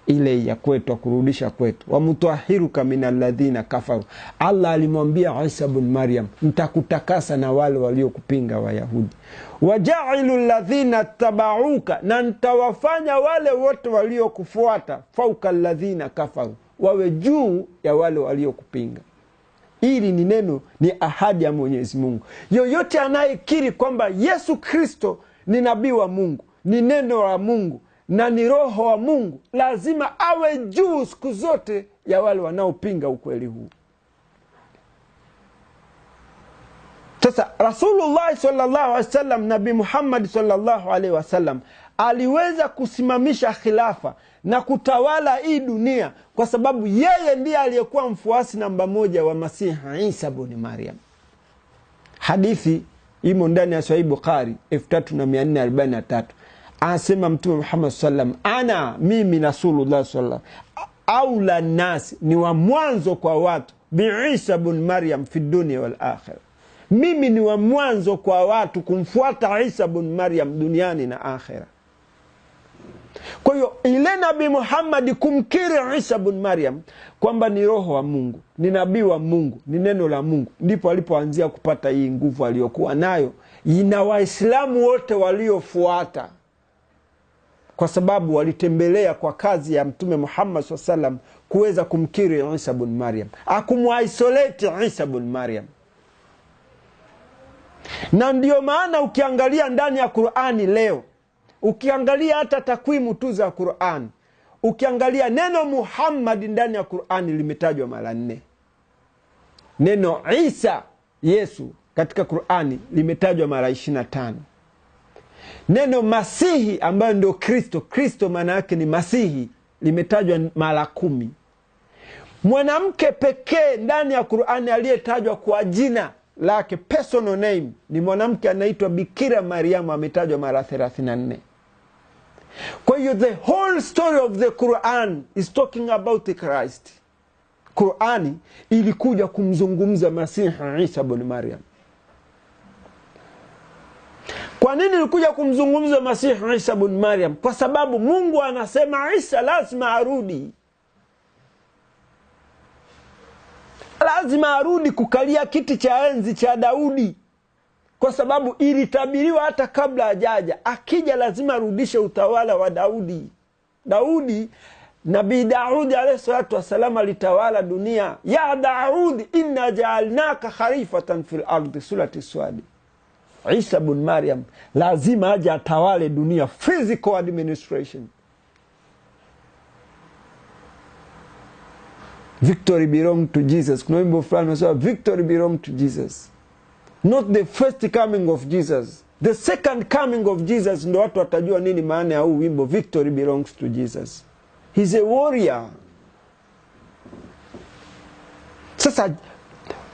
ile ya kwetu, kurudisha kwetu. Wa mutahhiruka minal ladhina kafaru. Allah alimwambia Isa ibn Maryam, nitakutakasa na wale waliokupinga Wayahudi. Waja'ilul ladhina tabauka, na nitawafanya wale wote waliokufuata fauka alladhina kafaru, wawe juu ya wale waliokupinga. Hili ni neno, ni ahadi ya Mwenyezi Mungu. Yoyote anayekiri kwamba Yesu Kristo ni nabii wa Mungu, ni neno la Mungu na ni roho wa Mungu, lazima awe juu siku zote ya wale wanaopinga ukweli huu. Sasa Rasulullah sallallahu alaihi wasallam, Nabii Muhammad sallallahu alaihi wasallam aliweza kusimamisha khilafa na kutawala hii dunia kwa sababu yeye ndiye aliyekuwa mfuasi namba 1 wa Masihi Isa ibn Maryam. Hadithi imo ndani ya Sahih Bukhari 3443. Anasema Mtume Muhammad sallam, mimi Rasulullah sallam aula nasi, ni wa mwanzo kwa watu bi Isa ibn Maryam fi dunia wal akhirah. Mimi ni wa mwanzo kwa watu kumfuata Isa ibn Maryam duniani na akhirah. Kwa hiyo ile Nabii Muhammad kumkiri Isa ibn Maryam kwamba ni roho wa Mungu, ni nabii wa Mungu, ni neno la Mungu, ndipo alipoanzia kupata hii nguvu aliyokuwa nayo na Waislamu wote waliofuata, kwa sababu walitembelea kwa kazi ya Mtume Muhammad SAW kuweza kumkiri Isa ibn Maryam, akumuisolate Isa ibn Maryam. Na ndio maana ukiangalia ndani ya Qur'ani leo, ukiangalia hata takwimu tu za Qur'an, ukiangalia neno Muhammad ndani ya Qur'ani limetajwa mara 4. Neno Isa, Yesu, katika Qur'ani limetajwa mara 25. Neno Masihi ambayo ndio Kristo, Kristo maana yake ni Masihi, limetajwa mara 10. Mwanamke pekee ndani ya Qur'ani aliyetajwa kwa jina lake, personal name, ni mwanamke anaitwa Bikira Mariamu, ametajwa mara 34. Kwa hiyo the whole story of the Quran is talking about the Christ. Qurani ilikuja kumzungumza Masihi Isa ibn Maryam. Kwa nini ilikuja kumzungumza Masihi Isa ibn Maryam? Kwa sababu Mungu anasema Isa lazima arudi. Lazima arudi kukalia kiti cha enzi cha Daudi, kwa sababu ilitabiriwa hata kabla hajaja. Akija lazima arudishe utawala wa Daudi. Nabii Daudi alayhi salatu wasallam alitawala dunia. Ya Daudi inna ja'alnaka khalifatan fil ardi, surati Swadi. Isa ibn Maryam lazima aje atawale dunia, physical administration. Victory belong to Jesus. Kuna wimbo fulani unasema victory belong to Jesus. Not the first coming of Jesus, the second coming of Jesus. Ndio watu watajua nini maana ya huu wimbo, victory belongs to Jesus. He's a warrior. Sasa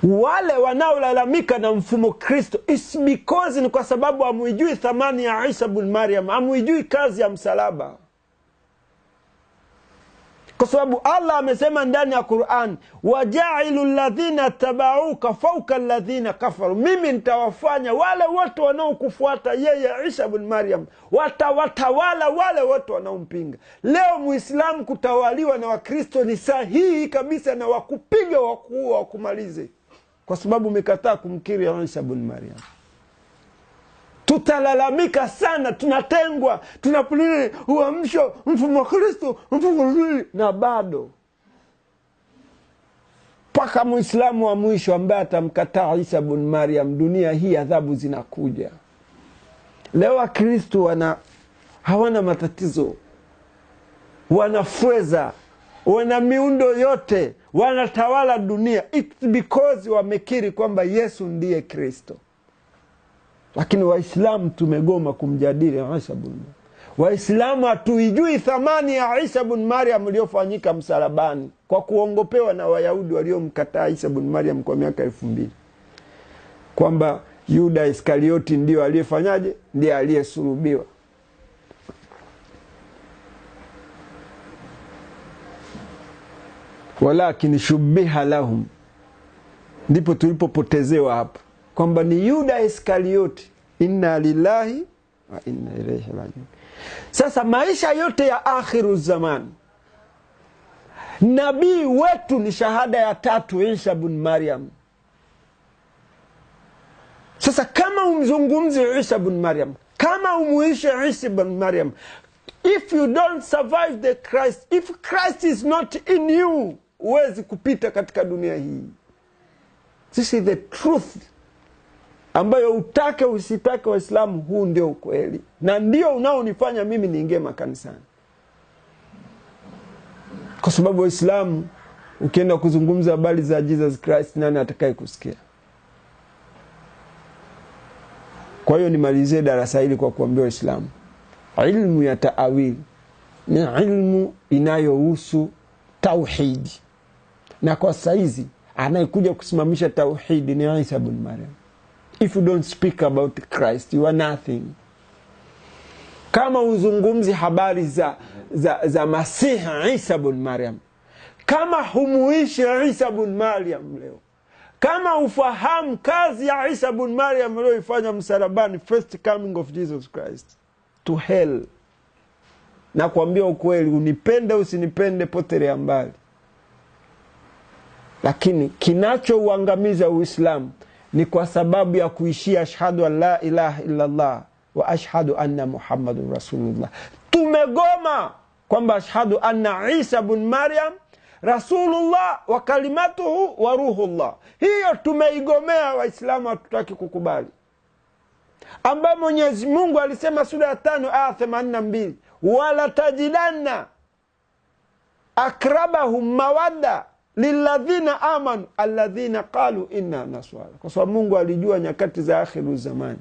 wale wanaolalamika na mfumo Kristo, is because ni kwa sababu hamuijui thamani ya Isa ibn Maryam, hamuijui kazi ya msalaba. Kwa sababu Allah amesema ndani ya Qur'an, waja'ilul ladhina tabauka fawqa alladhina kafaru, mimi nitawafanya wale wote wanaokufuata yeye Isa ibn Maryam watawala wale wote wanaompinga. Leo Muislamu kutawaliwa na Wakristo ni sahihi kabisa, na wakupiga, wakuua, wakumalize, kwa sababu umekataa kumkiri Isa ibn Maryam. Tutalalamika sana, tunatengwa, tunapulili uamsho mfumo Kristo, na bado paka Muislamu wa mwisho ambaye atamkataa Isa ibn Maryam, dunia hii adhabu zinakuja. Leo Wakristo hawana matatizo, wanafweza, wana miundo yote, wanatawala dunia. It's because wamekiri kwamba Yesu ndiye Kristo. Lakini Waislamu tumegoma kumjadili Isa ibn Maryam. Waislamu hatuijui thamani ya Isa ibn Maryam iliyofanyika msalabani kwa kuongopewa na Wayahudi waliomkataa Isa ibn Maryam kwa miaka 2000. Kwamba Yuda Iskarioti ndio aliyefanyaje? Ndiye aliyesulubiwa. Walakin shubbiha lahum, ndipo tulipopotezewa hapa, kwamba ni Yuda Iskarioti. Inna lillahi wa inna ilaihi rajiun. Sasa maisha yote ya akhiru zaman, Nabii wetu ni shahada ya tatu, Isa ibn Maryam. Sasa kama umzungumzi Isa ibn Maryam, kama umuishi Isa ibn Maryam, if you don't survive the Christ, if Christ is not in you, huwezi kupita katika dunia hii. This is the truth ambayo utake usitake Waislamu, huu ndio ukweli. Na ndio unaonifanya mimi niingie makanisani. Kwa sababu Waislamu ukienda kuzungumza habari za Jesus Christ, nani atakaye kusikia? Kwa hiyo nimalizie darasa hili kwa kuambia Waislamu, ilmu ya taawil ni ilmu inayohusu tauhidi. Na kwa saizi anayekuja kusimamisha tauhidi ni Isa ibn Maryam. If you don't speak about Christ, you are nothing. Kama uzungumzi habari za Masihi Isa ibn Maryam, kama humuishi Isa ibn Maryam leo, kama ufahamu kazi ya Isa ibn Maryam leo ifanya msalabani, first coming of Jesus Christ to hell, na kuambia ukweli, unipende usinipende, potelea mbali. Lakini kinacho uangamiza Uislamu ni kwa sababu ya kuishia ashhadu an la ilaha illa Allah wa ashhadu anna Muhammadur Rasulullah. Tumegoma kwamba ashhadu anna Isa ibn Maryam Rasulullah wa kalimatuhu wa ruhullah. Hiyo tumeigomea. Waislamu hatutaki kukubali. Ambapo Mwenyezi Mungu alisema sura ya 5 aya 82, wala tajidanna akrabahum mawadda lilladhina amanu alladhina qalu inna naswara. Kwa sababu Mungu alijua nyakati za akhiru zamani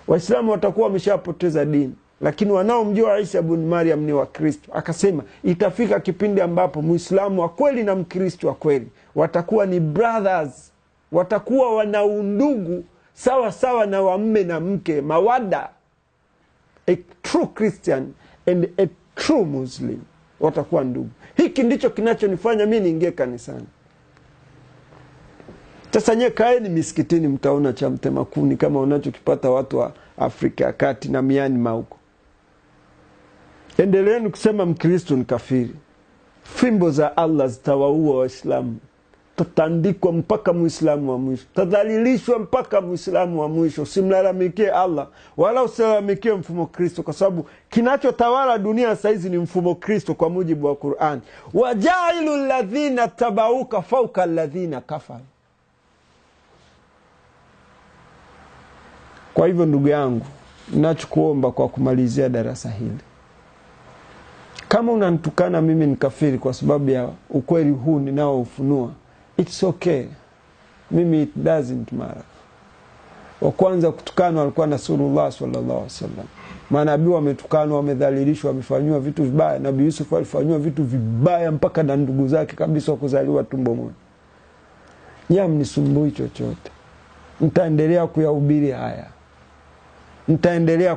Waislamu watakuwa wameshapoteza dini, lakini wanaomjua Isa ibn Maryam ni Wakristo. Akasema itafika kipindi ambapo Muislamu wa kweli na Mkristo wa kweli watakuwa ni brothers, watakuwa wana undugu sawa sawa na wa mume na mke, mawada. A true Christian and a true Muslim watakuwa ndugu. Hiki ndicho kinachonifanya mimi niingie kanisani. Sasa nye kaeni misikitini, mtaona cha mtema kuni kama unachokipata watu wa Afrika ya Kati na Myanmar huko. Endeleeni kusema Mkristo ni kafiri. Fimbo za Allah zitawaua Waislamu. Tutandikwa mpaka Muislamu wa mwisho. Tadhalilishwa mpaka Muislamu wa mwisho. Usimlalamikie Allah wala usilalamikie mfumo Kristo, kwa sababu kinachotawala dunia saizi ni mfumo Kristo kwa mujibu wa Qur'an. Wajailu alladhina tabauka fawqa alladhina kafaru. Kwa hivyo ndugu yangu, ninachokuomba kwa kumalizia darasa hili, kama unanitukana mimi ni kafiri kwa sababu ya ukweli huu ninao ufunua, it's okay. Mimi it doesn't matter. Wa kwanza kutukana alikuwa Rasulullah sallallahu alaihi wasallam. Manabii wametukanwa, wamedhalilishwa, wamefanywa vitu vibaya. Nabii Yusuf alifanywa vitu vibaya mpaka na ndugu zake kabisa kuzaliwa tumbo moja. Mnisumbui chochote. Nitaendelea kuyahubiri haya. Nitaendelea